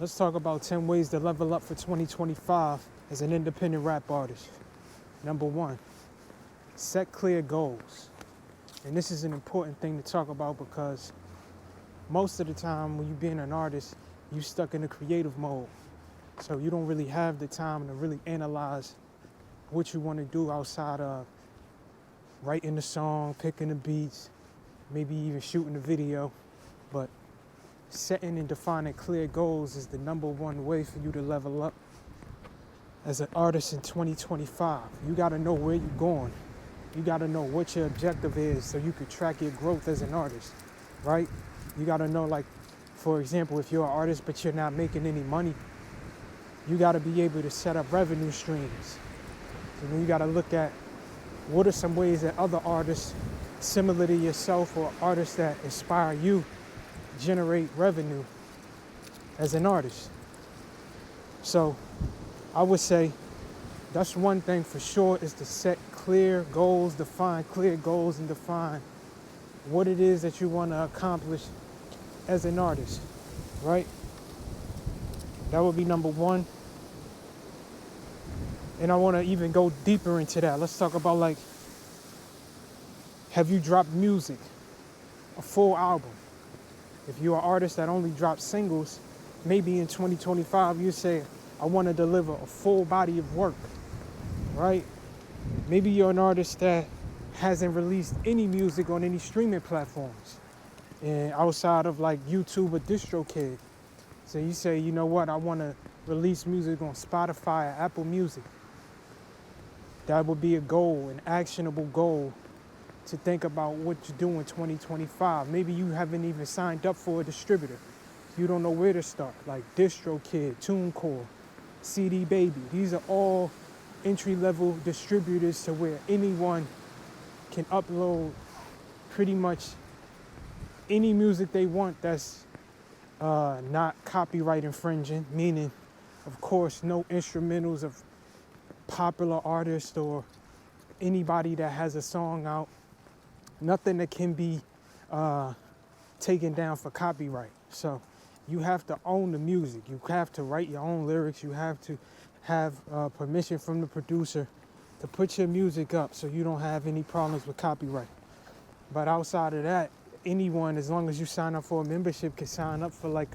Let's talk about 10 ways to level up for 2025 as an independent rap artist. Number one, set clear goals. And this is an important thing to talk about because most of the time when you're being an artist, you're stuck in a creative mode. So you don't really have the time to really analyze what you want to do outside of writing the song, picking the beats, maybe even shooting the video. But setting and defining clear goals is the number one way for you to level up as an artist in 2025. You got to know where you're going. You got to know what your objective is so you can track your growth as an artist, right? You got to know, like, for example, if you're an artist but you're not making any money, you got to be able to set up revenue streams. And then you got to look at what are some ways that other artists similar to yourself or artists that inspire you generate revenue as an artist. So I would say that's one thing for sure, is to set clear goals, define clear goals, and define what it is that you want to accomplish as an artist, right? That would be number one. And I want to even go deeper into that. Let's talk about, like, have you dropped music, a full album? If you're an artist that only drops singles, maybe in 2025 you say, I want to deliver a full body of work, right? Maybe you're an artist that hasn't released any music on any streaming platforms and outside of like YouTube or DistroKid. So you say, you know what, I want to release music on Spotify or Apple Music. That would be a goal, an actionable goal to think about what you do in 2025. Maybe you haven't even signed up for a distributor. You don't know where to start, like DistroKid, TuneCore, CD Baby. These are all entry-level distributors to where anyone can upload pretty much any music they want that's not copyright infringing, meaning, of course, no instrumentals of popular artists or anybody that has a song out. Nothing that can be taken down for copyright. So you have to own the music. You have to write your own lyrics. You have to have permission from the producer to put your music up so you don't have any problems with copyright. But outside of that, anyone, as long as you sign up for a membership, can sign up for, like,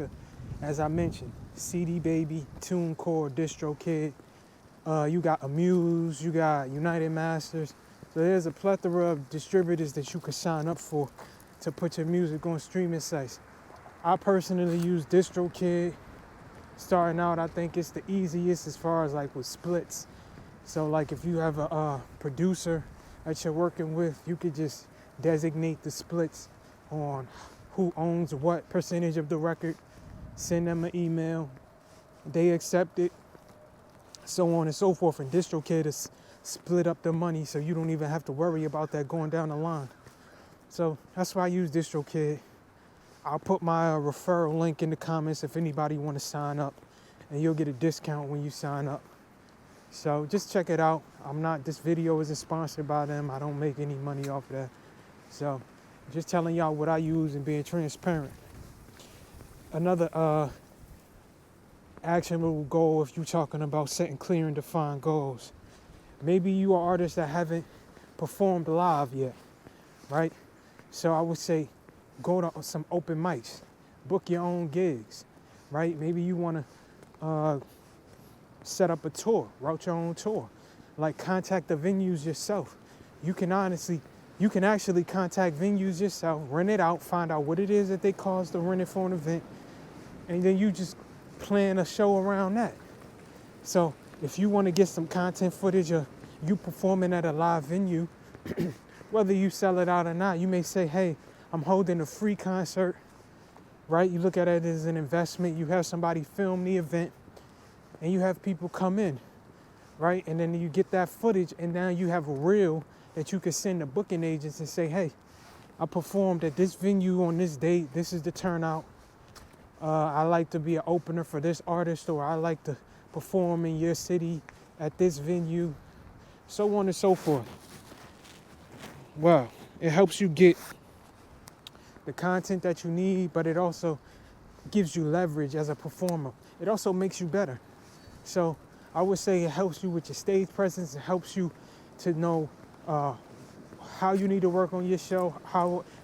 as I mentioned, CD Baby, TuneCore, DistroKid. You got Amuse, you got United Masters. So there's a plethora of distributors that you could sign up for to put your music on streaming sites. I personally use DistroKid. Starting out, I think it's the easiest as far as like with splits. So like if you have a producer that you're working with, you could just designate the splits on who owns what percentage of the record, send them an email, they accept it, so on and so forth. And DistroKid is split up the money so you don't even have to worry about that going down the line. So that's why I use DistroKid. I'll put my referral link in the comments if anybody want to sign up, and you'll get a discount when you sign up. So just check it out. This video isn't sponsored by them. I don't make any money off of that. So just telling y'all what I use and being transparent. Another actionable goal, if you're talking about setting clear and defined goals. Maybe you are artists that haven't performed live yet, right? So I would say go to some open mics, book your own gigs, right? Maybe you want to set up a tour, route your own tour. Like, contact the venues yourself. You can actually contact venues yourself, rent it out, find out what it is that they cost to rent it for an event, and then you just plan a show around that. So if you want to get some content footage of you performing at a live venue, whether you sell it out or not, you may say, hey, I'm holding a free concert, right? You look at it as an investment. You have somebody film the event and you have people come in, right? And then you get that footage and now you have a reel that you can send to booking agents and say, hey, I performed at this venue on this date. This is the turnout. I like to be an opener for this artist, or I like to perform in your city at this venue, so on and so forth. Well, it helps you get the content that you need, but it also gives you leverage as a performer. It also makes you better. So I would say it helps you with your stage presence. It helps you to know how you need to work on your show.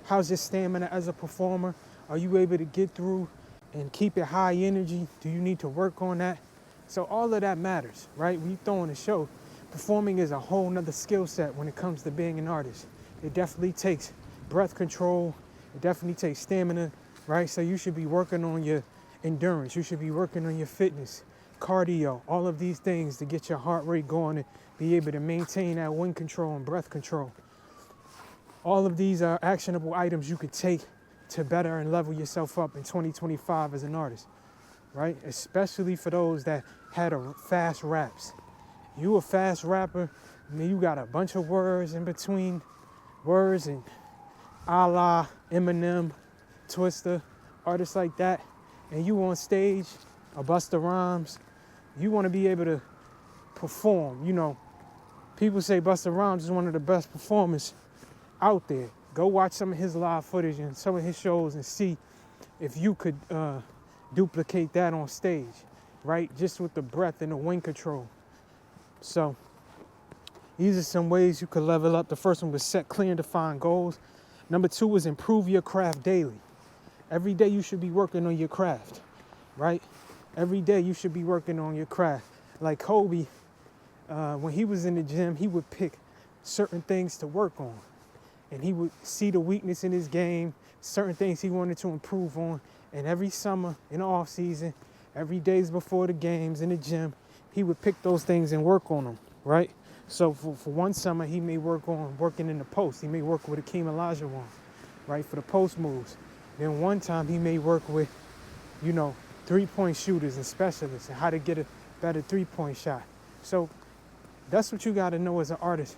How's your stamina as a performer? Are you able to get through and keep it high energy? Do you need to work on that? So all of that matters, right? When you throw on a show, performing is a whole nother skill set when it comes to being an artist. It definitely takes breath control. It definitely takes stamina, right? So you should be working on your endurance. You should be working on your fitness, cardio, all of these things to get your heart rate going and be able to maintain that wind control and breath control. All of these are actionable items you could take to better and level yourself up in 2025 as an artist, right? Especially for those that had a fast raps. You a fast rapper, I mean, you got a bunch of words in between words and a la Eminem, Twister, artists like that, and you on stage, a Busta Rhymes, you want to be able to perform. You know, people say Busta Rhymes is one of the best performers out there. Go watch some of his live footage and some of his shows and see if you could duplicate that on stage, right? Just with the breath and the wind control. So these are some ways you could level up. The first one was set clear and defined goals. Number 2 is improve your craft daily. Every day you should be working on your craft, right? Every day you should be working on your craft. Like Kobe, when he was in the gym, he would pick certain things to work on. And he would see the weakness in his game, certain things he wanted to improve on. And every summer, in the off season, every days before the games in the gym, he would pick those things and work on them, right? So for one summer, he may work on working in the post. He may work with Akeem Olajuwon, right, for the post moves. Then one time he may work with, you know, three-point shooters and specialists and how to get a better three-point shot. So that's what you got to know as an artist.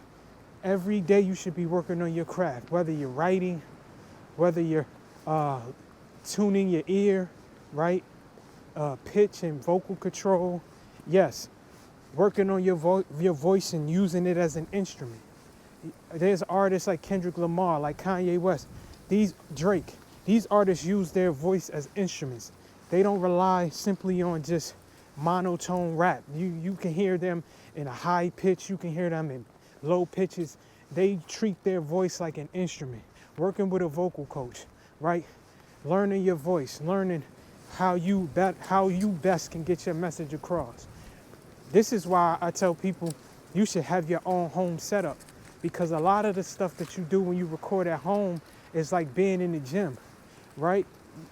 Every day you should be working on your craft, whether you're writing, whether you're tuning your ear, right? Pitch and vocal control. Yes, working on your voice and using it as an instrument. There's artists like Kendrick Lamar, like Kanye West, Drake. These artists use their voice as instruments. They don't rely simply on just monotone rap. You can hear them in a high pitch. You can hear them in low pitches. They treat their voice like an instrument. Working with a vocal coach, right? Learning your voice, learning how you best can get your message across. This is why I tell people you should have your own home setup, because a lot of the stuff that you do when you record at home is like being in the gym, right?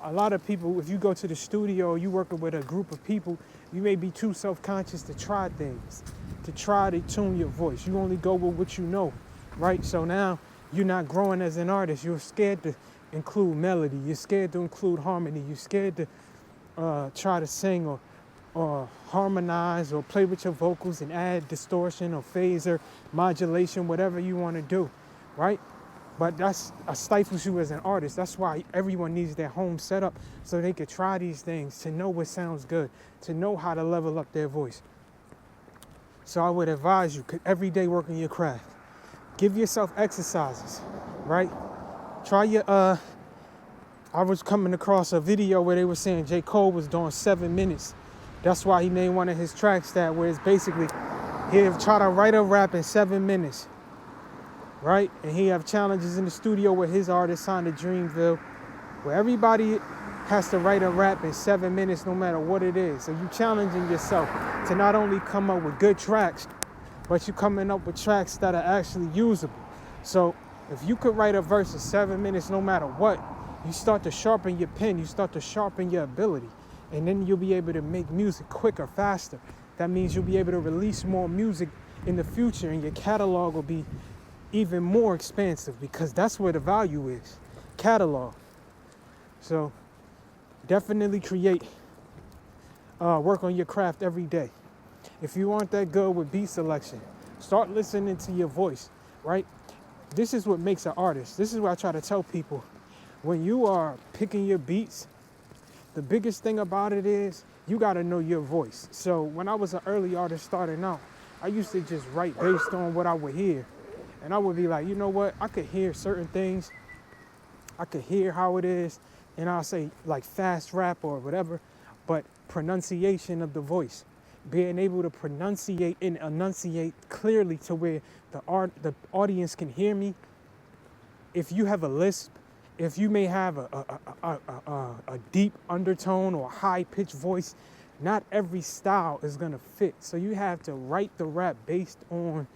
A lot of people, if you go to the studio or you working with a group of people, you may be too self-conscious to try things, to try to tune your voice. You only go with what you know, right? So now you're not growing as an artist. You're scared to include melody. You're scared to include harmony. You're scared to try to sing or harmonize or play with your vocals and add distortion or phaser, modulation, whatever you want to do, right? But that's stifles you as an artist. That's why everyone needs their home setup so they could try these things, to know what sounds good, to know how to level up their voice. So I would advise you, every day work on your craft. Give yourself exercises, right? Try your, I was coming across a video where they were saying J. Cole was doing 7 minutes. That's why he named one of his tracks that, where it's basically, he'll try to write a rap in 7 minutes, right? And he have challenges in the studio with his artist signed to Dreamville, where everybody has to write a rap in 7 minutes no matter what it is. So you challenging yourself to not only come up with good tracks, but you coming up with tracks that are actually usable. So if you could write a verse in 7 minutes no matter what, you start to sharpen your pen, you start to sharpen your ability. And then you'll be able to make music quicker, faster. That means you'll be able to release more music in the future, and your catalog will be even more expansive, because that's where the value is, catalog. So definitely work on your craft every day. If you aren't that good with beat selection, start listening to your voice, right? This is what makes an artist. This is what I try to tell people. When you are picking your beats, the biggest thing about it is you got to know your voice. So when I was an early artist starting out, I used to just write based on what I would hear. And I would be like, you know what? I could hear certain things. I could hear how it is. and I'll say like fast rap or whatever, but pronunciation of the voice, being able to pronunciate and enunciate clearly to where the audience can hear me. If you have a lisp, if you may have a deep undertone or high pitched voice, not every style is gonna fit. So you have to write the rap based on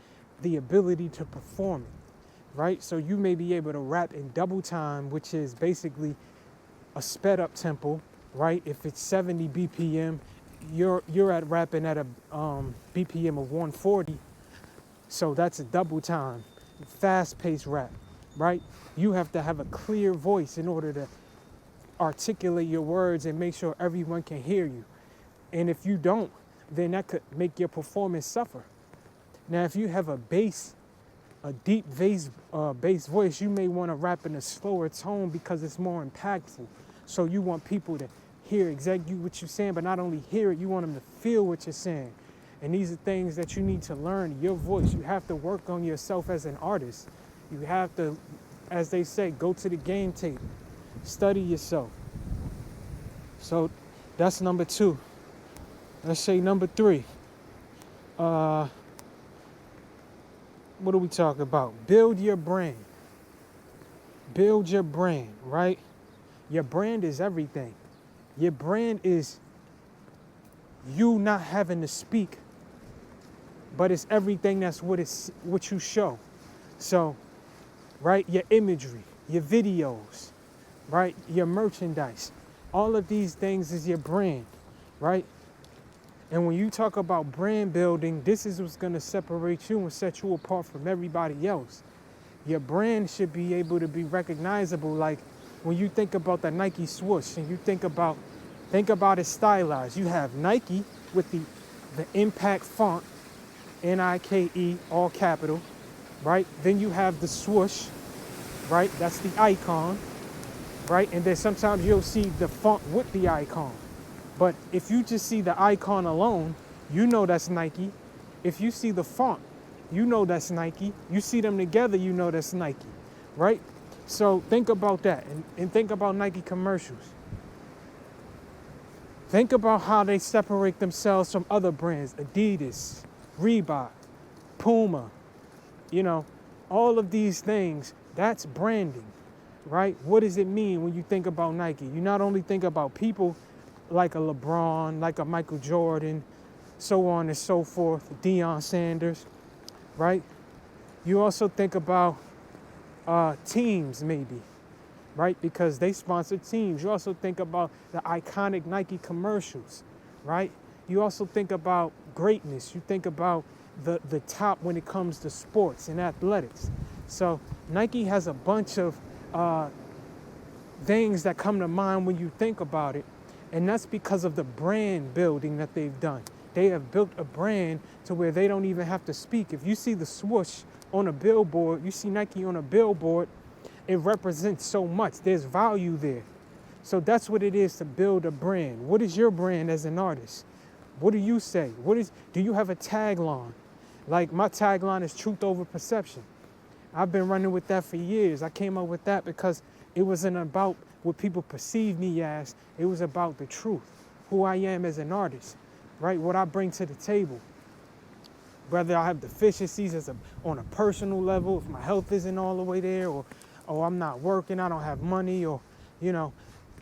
the ability to perform it, right? So you may be able to rap in double time, which is basically a sped up tempo, right? If it's 70 BPM, you're at rapping at a BPM of 140, so that's a double time, fast paced rap, right? You have to have a clear voice in order to articulate your words and make sure everyone can hear you. And if you don't, then that could make your performance suffer. Now, if you have a deep bass voice, you may want to rap in a slower tone because it's more impactful. So you want people to hear exactly what you're saying, but not only hear it, you want them to feel what you're saying. And these are things that you need to learn, your voice. You have to work on yourself as an artist. You have to, as they say, go to the game tape, study yourself. So that's number 2. Let's say number 3. What are we talking about? Build your brand. Build your brand, right? Your brand is everything. Your brand is you not having to speak, but it's everything that's what you show. So, right, your imagery, your videos, right, your merchandise, all of these things is your brand, right? And when you talk about brand building, this is what's going to separate you and set you apart from everybody else. Your brand should be able to be recognizable. Like when you think about the Nike swoosh and you think about it stylized. You have Nike with the impact font, Nike, all capital, right? Then you have the swoosh, right? That's the icon, right? And then sometimes you'll see the font with the icon. But if you just see the icon alone, you know that's Nike. If you see the font, you know that's Nike. You see them together, you know that's Nike, right? So think about that and think about Nike commercials. Think about how they separate themselves from other brands, Adidas, Reebok, Puma, all of these things, that's branding, right? What does it mean when you think about Nike? You not only think about people like a LeBron, like a Michael Jordan, so on and so forth, Deion Sanders, right? You also think about teams maybe, right? Because they sponsor teams. You also think about the iconic Nike commercials, right? You also think about greatness. You think about the top when it comes to sports and athletics. So Nike has a bunch of things that come to mind when you think about it. And that's because of the brand building that they've done. They have built a brand to where they don't even have to speak. If you see the swoosh on a billboard, you see Nike on a billboard, it represents so much. There's value there. So that's what it is to build a brand. What is your brand as an artist? What do you say? Do you have a tagline? Like my tagline is truth over perception. I've been running with that for years. I came up with that because it wasn't about what people perceive me as. It was about the truth, who I am as an artist, right? What I bring to the table. Whether I have deficiencies on a personal level, if my health isn't all the way there, or I'm not working, I don't have money, or,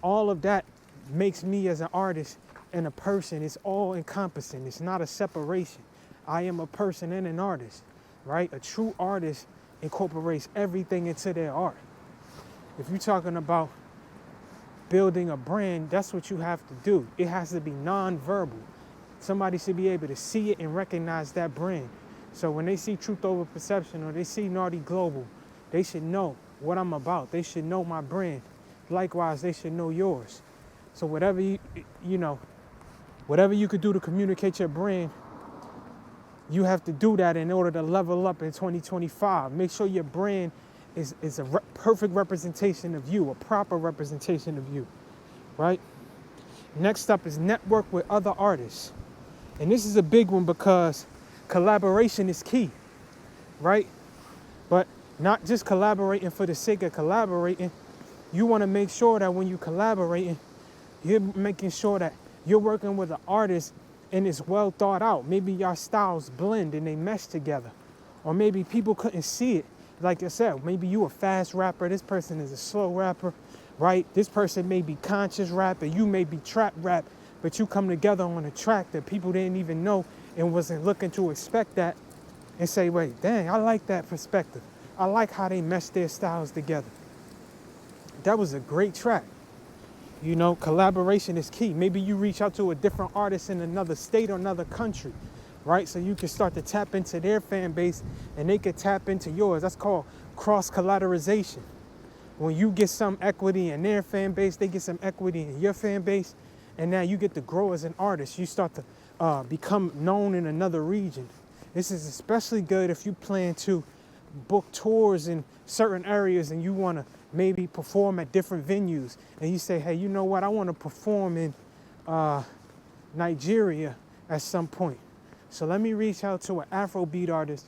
all of that makes me as an artist and a person. It's all encompassing. It's not a separation. I am a person and an artist, right? A true artist incorporates everything into their art. If you're talking about building a brand, that's what you have to do. It has to be non-verbal. Somebody should be able to see it and recognize that brand. So when they see Truth Over Perception or they see Nardy Global, they should know what I'm about. They should know my brand. Likewise, they should know yours. So whatever whatever you could do to communicate your brand, you have to do that in order to level up in 2025. Make sure your brand is a perfect representation of you, a proper representation of you, right? Next up is network with other artists. And this is a big one because collaboration is key, right? But not just collaborating for the sake of collaborating, You want to make sure that when you collaborating, you're making sure that you're working with an artist and it's well thought out. Maybe your styles blend and they mesh together. Or maybe people couldn't see it. Like I said, maybe you a fast rapper, this person is a slow rapper, right? This person may be conscious rap and you may be trap rap, but you come together on a track that people didn't even know and wasn't looking to expect that and say, wait, dang, I like that perspective. I like how they mesh their styles together. That was a great track. You know, collaboration is key. Maybe you reach out to a different artist in another state or another country, right? So you can start to tap into their fan base and they could tap into yours. That's called cross-collateralization. When you get some equity in their fan base, they get some equity in your fan base, and now you get to grow as an artist. You start to become known in another region. This is especially good if you plan to book tours in certain areas and you want to maybe perform at different venues, and you say, hey, you know what, I want to perform in Nigeria at some point. So let me reach out to an Afrobeat artist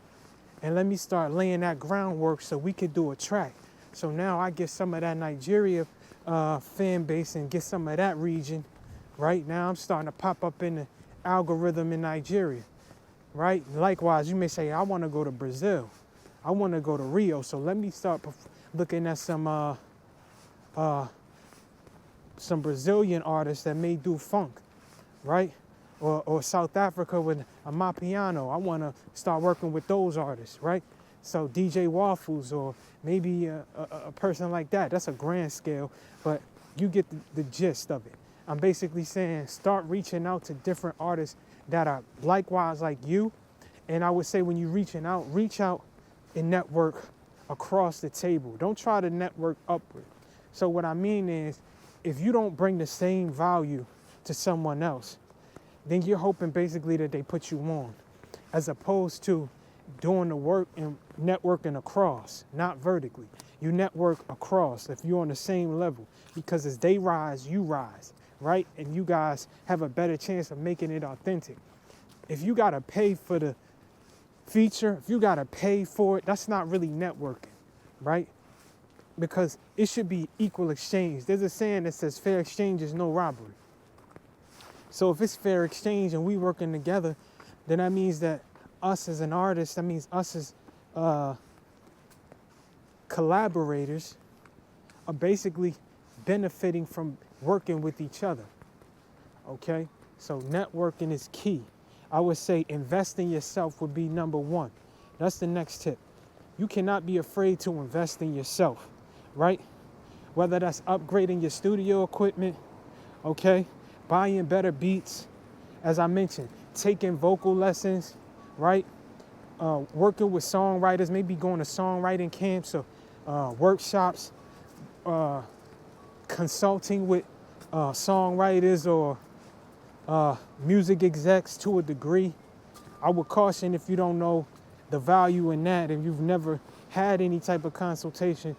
and let me start laying that groundwork so we could do a track. So now I get some of that Nigeria fan base and get some of that region. Right now I'm starting to pop up in the algorithm in Nigeria. Right? Likewise, you may say, I want to go to Brazil. I want to go to Rio. So let me start looking at some Brazilian artists that may do funk, right? Or South Africa with Amapiano. I want to start working with those artists, right? So DJ Waffles or maybe a person like that. That's a grand scale, but you get the gist of it. I'm basically saying start reaching out to different artists that are likewise like you. And I would say when you're reaching out, reach out and network across the table. Don't try to network upward. So what I mean is, if you don't bring the same value to someone else, then you're hoping basically that they put you on, as opposed to doing the work and networking across, not vertically. You network across if you're on the same level, because as they rise, you rise, right? And you guys have a better chance of making it authentic. If you gotta pay for the feature, if you gotta pay for it, that's not really networking, right? Because it should be equal exchange. There's a saying that says fair exchange is no robbery. So if it's fair exchange and we working together, then that means that us as an artist, that means us as collaborators are basically benefiting from working with each other, okay? So networking is key. I would say invest in yourself would be number one. That's the next tip. You cannot be afraid to invest in yourself, right? Whether that's upgrading your studio equipment, okay? Buying better beats, as I mentioned, taking vocal lessons, right? Working with songwriters, maybe going to songwriting camps or workshops, consulting with songwriters or music execs to a degree. I would caution, if you don't know the value in that and you've never had any type of consultation,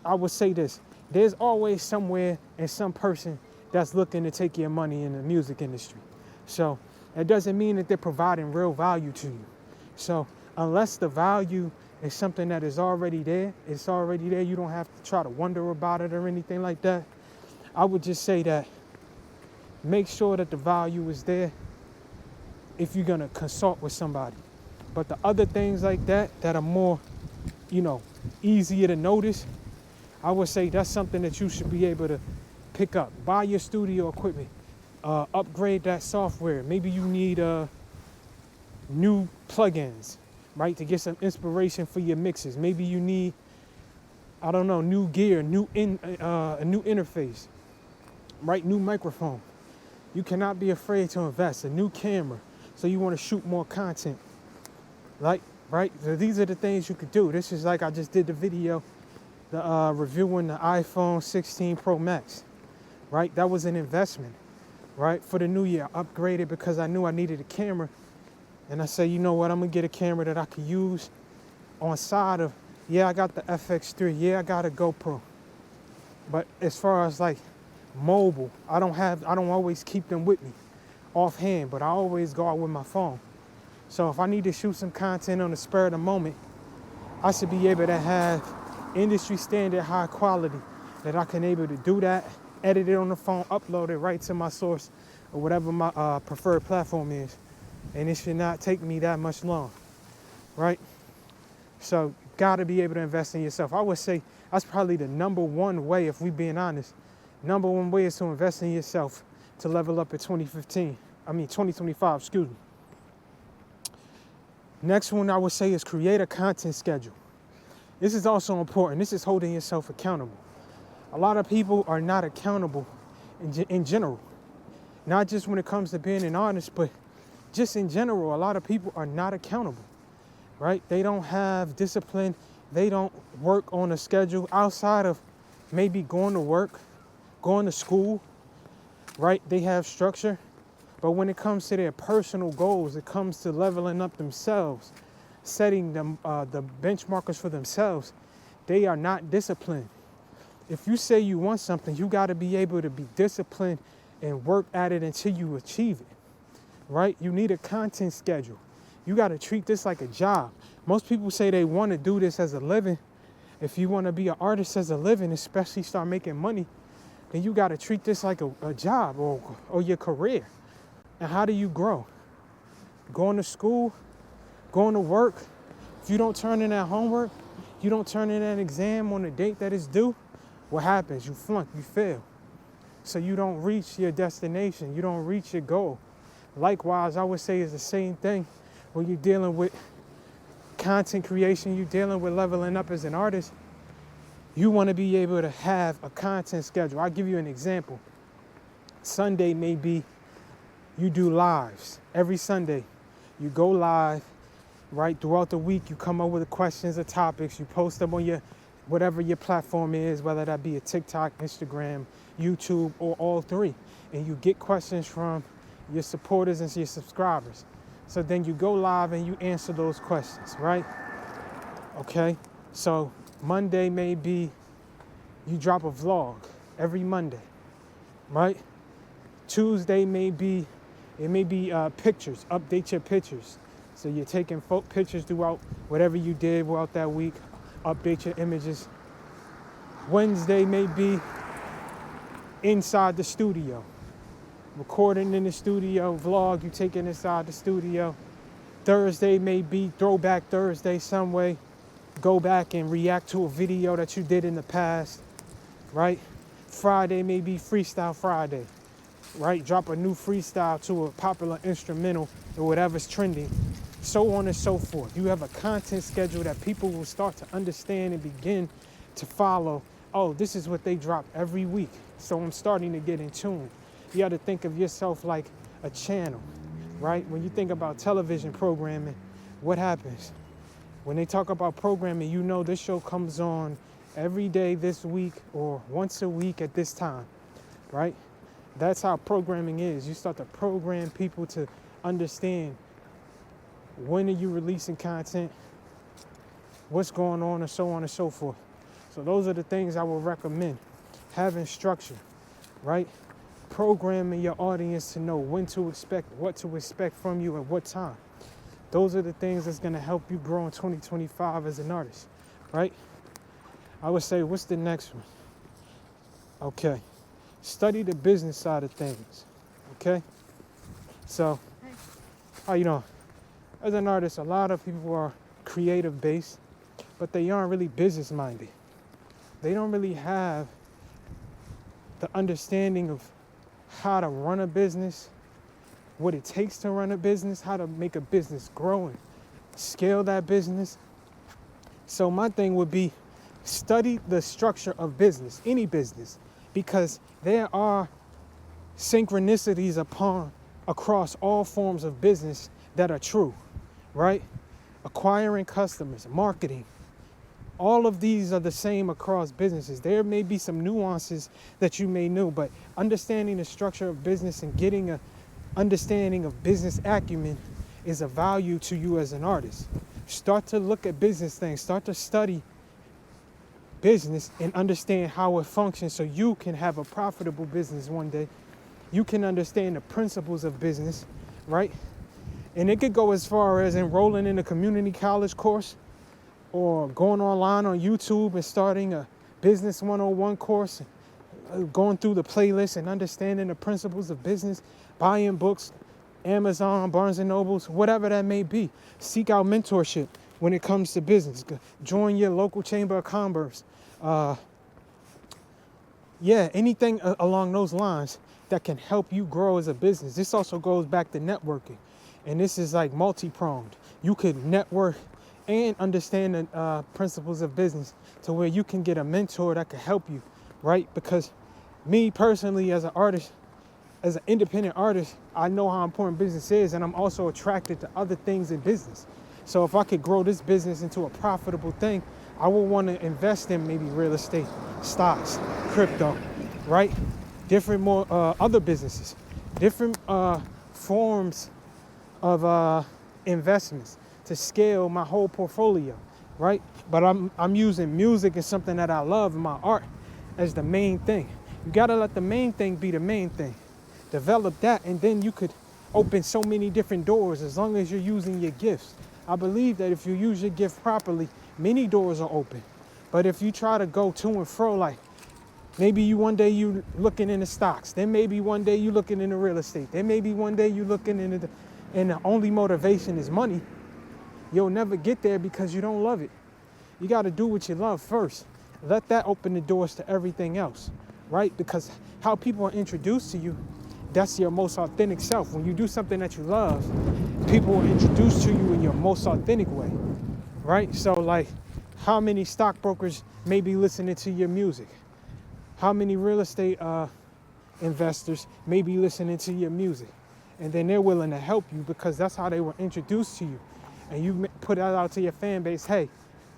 I would say this, there's always somewhere and some person that's looking to take your money in the music industry. So that doesn't mean that they're providing real value to you. So unless the value is something that is already there, it's already there, you don't have to try to wonder about it or anything like that. I would just say that make sure that the value is there if you're gonna consult with somebody. But the other things like that are more, easier to notice, I would say that's something that you should be able to pick up. Buy your studio equipment, upgrade that software. Maybe you need new plugins, right, to get some inspiration for your mixes. Maybe you need, new gear, a new interface, right, new microphone. You cannot be afraid to invest. A new camera, so you want to shoot more content, right? So these are the things you could do. This is like I just did the video, reviewing the iPhone 16 Pro Max, right? That was an investment, right? For the new year, I upgraded because I knew I needed a camera. And I say, you know what, I'm gonna get a camera that I could use on side of, I got the FX3, I got a GoPro. But as far as like mobile, I don't always keep them with me offhand, but I always go out with my phone. So if I need to shoot some content on the spur of the moment, I should be able to have industry standard high quality that I can able to do that, edit it on the phone, upload it right to my source or whatever my preferred platform is. And it should not take me that much long, right? So you gotta be able to invest in yourself. I would say that's probably the number one way, if we being honest. Number one way is to invest in yourself to level up in 2025, excuse me. Next one I would say is create a content schedule. This is also important. This is holding yourself accountable. A lot of people are not accountable in general. Not just when it comes to being an artist, but just in general, a lot of people are not accountable, right? They don't have discipline. They don't work on a schedule outside of maybe going to work, going to school, right? They have structure. But when it comes to their personal goals, it comes to leveling up themselves, setting them the benchmarkers for themselves, they are not disciplined. If you say you want something, you got to be able to be disciplined and work at it until you achieve it, right? You need a content schedule. You got to treat this like a job. Most people say they want to do this as a living. If you want to be an artist as a living, especially start making money, then you got to treat this like a job or your career. And how do you grow? Going to school, going to work. If you don't turn in that homework, you don't turn in that exam on the date that it's due, what happens? You flunk, you fail. So you don't reach your destination. You don't reach your goal. Likewise, I would say it's the same thing when you're dealing with content creation, you're dealing with leveling up as an artist. You want to be able to have a content schedule. I'll give you an example. Sunday may be you do lives. Every Sunday, you go live, right? Throughout the week, you come up with the questions or topics. You post them on your, whatever your platform is, whether that be a TikTok, Instagram, YouTube, or all three. And you get questions from your supporters and your subscribers. So then you go live and you answer those questions, right? Okay. So Monday may be you drop a vlog every Monday, right? Tuesday may be pictures, update your pictures. So you're taking pictures throughout whatever you did throughout that week, update your images. Wednesday may be inside the studio, recording in the studio, vlog, you take it inside the studio. Thursday may be Throwback Thursday some way. Go back and react to a video that you did in the past, right? Friday may be Freestyle Friday. Right? Drop a new freestyle to a popular instrumental or whatever's trending, so on and so forth. You have a content schedule that people will start to understand and begin to follow. Oh, this is what they drop every week. So I'm starting to get in tune. You got to think of yourself like a channel, right? When you think about television programming, what happens? When they talk about programming, you know this show comes on every day this week or once a week at this time, right? That's how programming is. You start to program people to understand when are you releasing content, what's going on, and so on and so forth. So those are the things I would recommend. Having structure, right? Programming your audience to know when to expect, what to expect from you at what time. Those are the things that's going to help you grow in 2025 as an artist, right? I would say, what's the next one? Okay. Study the business side of things, okay? So, how you doing? As an artist, a lot of people are creative based, but they aren't really business minded. They don't really have the understanding of how to run a business, what it takes to run a business, how to make a business grow and scale that business. So my thing would be study the structure of business, any business, because there are synchronicities across all forms of business that are true, right? Acquiring customers, marketing, all of these are the same across businesses. There may be some nuances that you may know, but understanding the structure of business and getting an understanding of business acumen is a value to you as an artist. Start to look at business things, start to study business and understand how it functions so you can have a profitable business one day. You can understand the principles of business, right? And it could go as far as enrolling in a community college course or going online on YouTube and starting a business 101 course, going through the playlist and understanding the principles of business, buying books, Amazon, Barnes and Nobles, whatever that may be. Seek out mentorship when it comes to business. Join your local chamber of commerce. Anything along those lines that can help you grow as a business. This also goes back to networking. And this is like multi-pronged. You could network and understand the principles of business to where you can get a mentor that can help you, right? Because me personally, as an artist, as an independent artist, I know how important business is, and I'm also attracted to other things in business. So if I could grow this business into a profitable thing, I would want to invest in maybe real estate, stocks, crypto, right? Different more other businesses, different forms of investments to scale my whole portfolio, right? But I'm using music as something that I love in my art as the main thing. You gotta let the main thing be the main thing. Develop that, and then you could open so many different doors as long as you're using your gifts. I believe that if you use your gift properly, many doors are open. But if you try to go to and fro, like maybe you one day you looking into stocks, then maybe one day you looking into real estate, then maybe one day you looking into and the only motivation is money, you'll never get there because you don't love it. You got to do what you love first. Let that open the doors to everything else, right? Because how people are introduced to you, that's your most authentic self. When you do something that you love, people are introduced to you in your most authentic way, right? So like, how many stockbrokers may be listening to your music? How many real estate investors may be listening to your music? And then they're willing to help you because that's how they were introduced to you. And you put that out to your fan base, hey,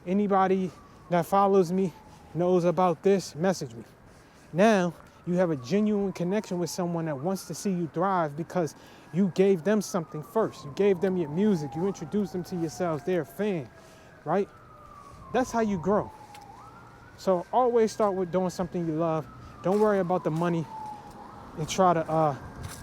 anybody that follows me knows about this, message me. Now, you have a genuine connection with someone that wants to see you thrive because you gave them something first. You gave them your music. You introduced them to yourselves. They're a fan, right? That's how you grow. So always start with doing something you love. Don't worry about the money and try to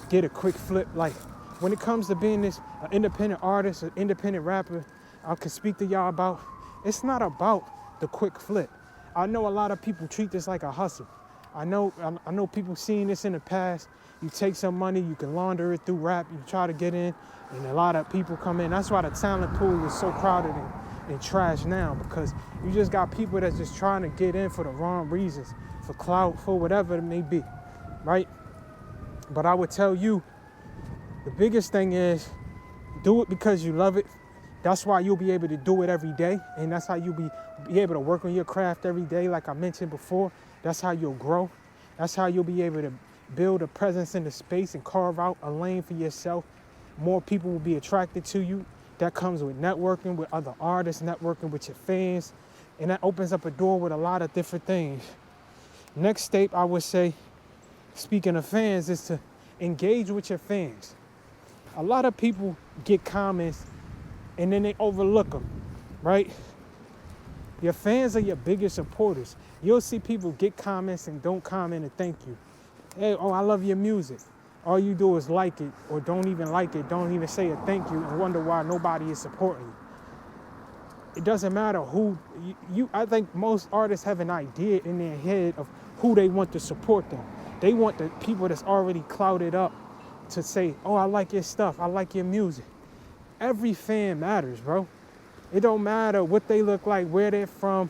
get a quick flip. Like when it comes to being this independent artist, an independent rapper, I can speak to y'all about, it's not about the quick flip. I know a lot of people treat this like a hustle. I know people seen this in the past. You take some money, you can launder it through rap, you try to get in, and a lot of people come in. That's why the talent pool is so crowded and trash now, because you just got people that's just trying to get in for the wrong reasons, for clout, for whatever it may be, right? But I would tell you, the biggest thing is do it because you love it. That's why you'll be able to do it every day, and that's how you'll be able to work on your craft every day, like I mentioned before. That's how you'll grow. That's how you'll be able to build a presence in the space and carve out a lane for yourself. More people will be attracted to you. That comes with networking with other artists, networking with your fans, and that opens up a door with a lot of different things. Next step, I would say, speaking of fans, is to engage with your fans. A lot of people get comments and then they overlook them, right? Your fans are your biggest supporters. You'll see people get comments and don't comment and thank you. Hey, oh, I love your music. All you do is like it or don't even like it, don't even say a thank you and wonder why nobody is supporting you. It doesn't matter who, I think most artists have an idea in their head of who they want to support them. They want the people that's already clouded up to say, oh, I like your stuff, I like your music. Every fan matters, bro. It don't matter what they look like, where they're from,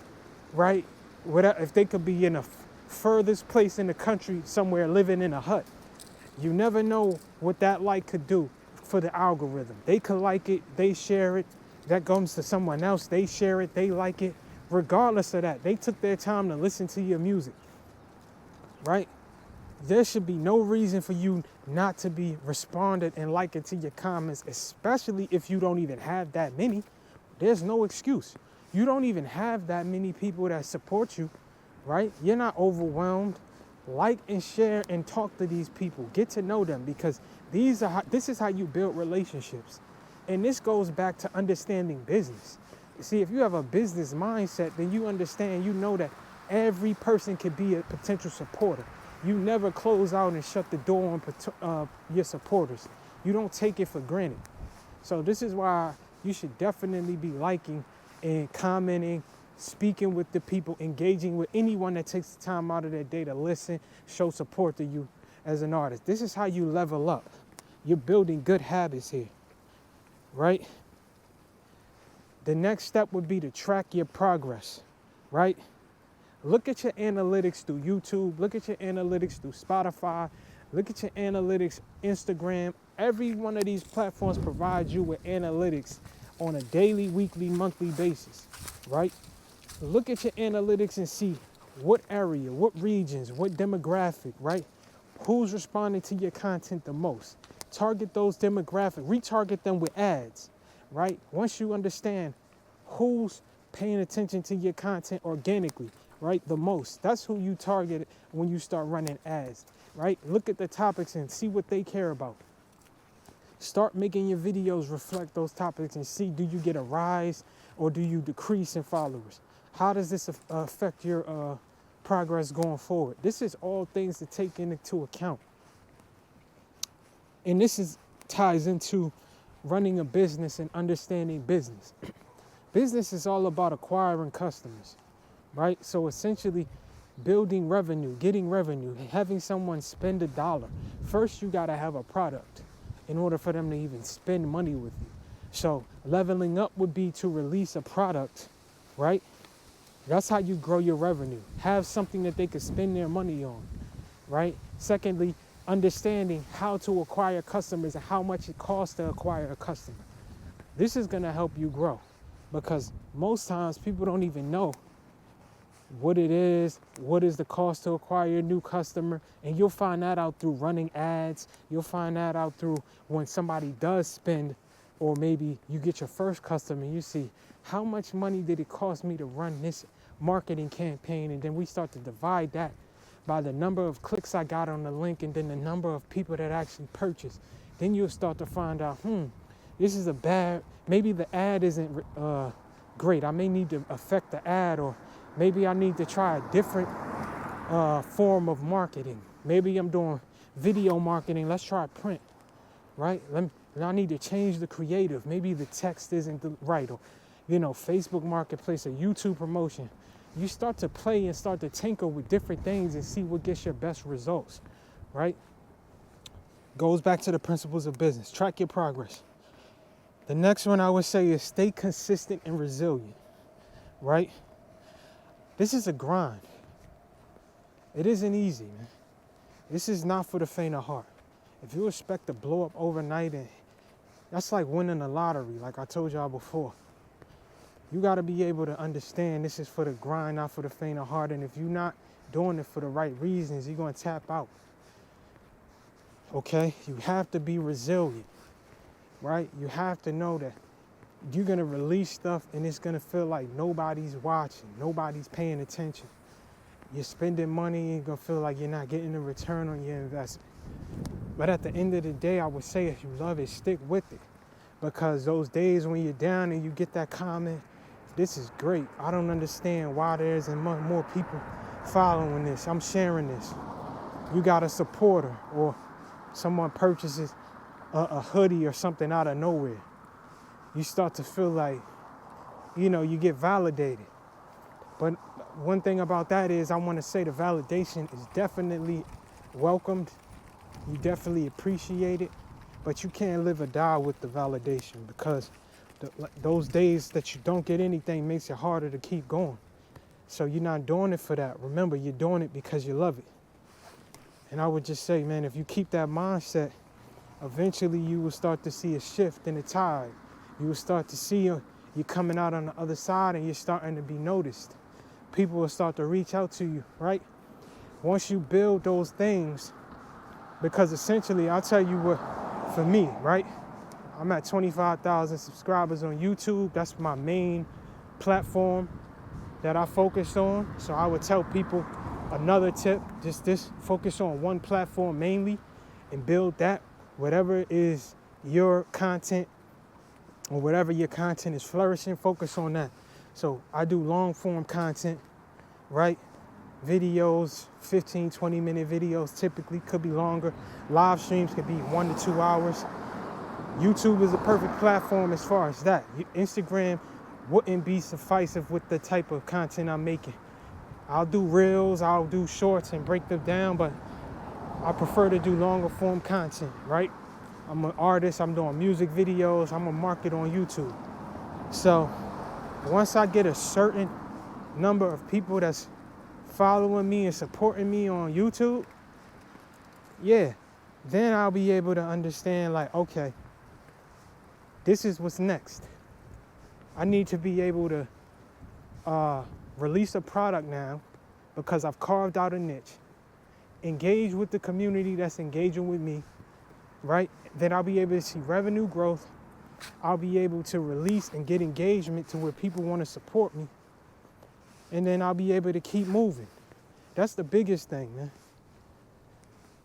right? Whatever, if they could be in the furthest place in the country somewhere living in a hut. You never know what that like could do for the algorithm. They could like it, they share it. That comes to someone else, they share it, they like it. Regardless of that, they took their time to listen to your music, right? There should be no reason for you not to be responded and liking to your comments, especially if you don't even have that many. There's no excuse. You don't even have that many people that support you, right? You're not overwhelmed. Like and share and talk to these people. Get to know them, because this is how you build relationships. And this goes back to understanding business. See, if you have a business mindset, then you understand, you know that every person can be a potential supporter. You never close out and shut the door on your supporters. You don't take it for granted. So this is why you should definitely be liking and commenting speaking with the people, engaging with anyone that takes the time out of their day to listen, show support to you as an artist. This is how you level up. You're building good habits here, right? The next step would be to track your progress, right? Look at your analytics through YouTube. Look at your analytics through Spotify. Look at your analytics, Instagram. Every one of these platforms provides you with analytics on a daily, weekly, monthly basis, right? Look at your analytics and see what area, what regions, what demographic, right? Who's responding to your content the most? Target those demographics, retarget them with ads, right? Once you understand who's paying attention to your content organically, right, the most, that's who you target when you start running ads, right? Look at the topics and see what they care about. Start making your videos reflect those topics and see, do you get a rise or do you decrease in followers? How does this affect your progress going forward? This is all things to take into account. And this ties into running a business and understanding business. Business is all about acquiring customers, right? So essentially building revenue, getting revenue, having someone spend $1. First, you got to have a product in order for them to even spend money with you. So leveling up would be to release a product, right? That's how you grow your revenue. Have something that they could spend their money on, right? Secondly, understanding how to acquire customers and how much it costs to acquire a customer. This is going to help you grow because most times people don't even know what it is, what is the cost to acquire a new customer, and you'll find that out through running ads. You'll find that out through when somebody does spend, or maybe you get your first customer and you see how much money did it cost me to run this marketing campaign, and then we start to divide that by the number of clicks I got on the link and then the number of people that actually purchased. Then you'll start to find out, this is maybe the ad isn't great. I may need to affect the ad, or maybe I need to try a different form of marketing. Maybe I'm doing video marketing. Let's try print, right? I need to change the creative. Maybe the text isn't right, or Facebook Marketplace or YouTube promotion. You start to play and start to tinker with different things and see what gets your best results, right? Goes back to the principles of business. Track your progress. The next one I would say is stay consistent and resilient, right? This is a grind. It isn't easy, man. This is not for the faint of heart. If you expect to blow up overnight, that's like winning the lottery, like I told y'all before. You got to be able to understand this is for the grind, not for the faint of heart. And if you're not doing it for the right reasons, you're going to tap out. Okay? You have to be resilient, right? You have to know that you're going to release stuff and it's going to feel like nobody's watching, nobody's paying attention. You're spending money and you're going to feel like you're not getting a return on your investment. But at the end of the day, I would say if you love it, stick with it. Because those days when you're down and you get that comment, this is great. I don't understand why there isn't more people following this. I'm sharing this. You got a supporter, or someone purchases a hoodie or something out of nowhere. You start to feel like, you get validated. But one thing about that is I want to say the validation is definitely welcomed. You definitely appreciate it. But you can't live or die with the validation, because those days that you don't get anything makes it harder to keep going. So you're not doing it for that. Remember, you're doing it because you love it. And I would just say, man, if you keep that mindset, eventually you will start to see a shift in the tide. You will start to see you coming out on the other side and you're starting to be noticed. People will start to reach out to you, right? Once you build those things, because essentially, I'll tell you what, for me, right? I'm at 25,000 subscribers on YouTube. That's my main platform that I focus on. So I would tell people another tip, just focus on one platform mainly and build that. Whatever is your content or whatever your content is flourishing, focus on that. So I do long form content, right? Videos, 15, 20-minute videos typically, could be longer. Live streams could be 1 to 2 hours. YouTube is a perfect platform as far as that. Instagram, wouldn't be sufficient with the type of content I'm making. I'll do reels, I'll do shorts and break them down, but I prefer to do longer form content, right? I'm an artist, I'm doing music videos, I'm a market on YouTube. So once I get a certain number of people that's following me and supporting me on YouTube, yeah, then I'll be able to understand like, okay, this is what's next. I need to be able to release a product now because I've carved out a niche, engage with the community that's engaging with me, right? Then I'll be able to see revenue growth. I'll be able to release and get engagement to where people want to support me. And then I'll be able to keep moving. That's the biggest thing, man.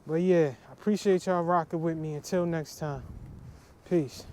But yeah, I appreciate y'all rocking with me. Until next time, peace.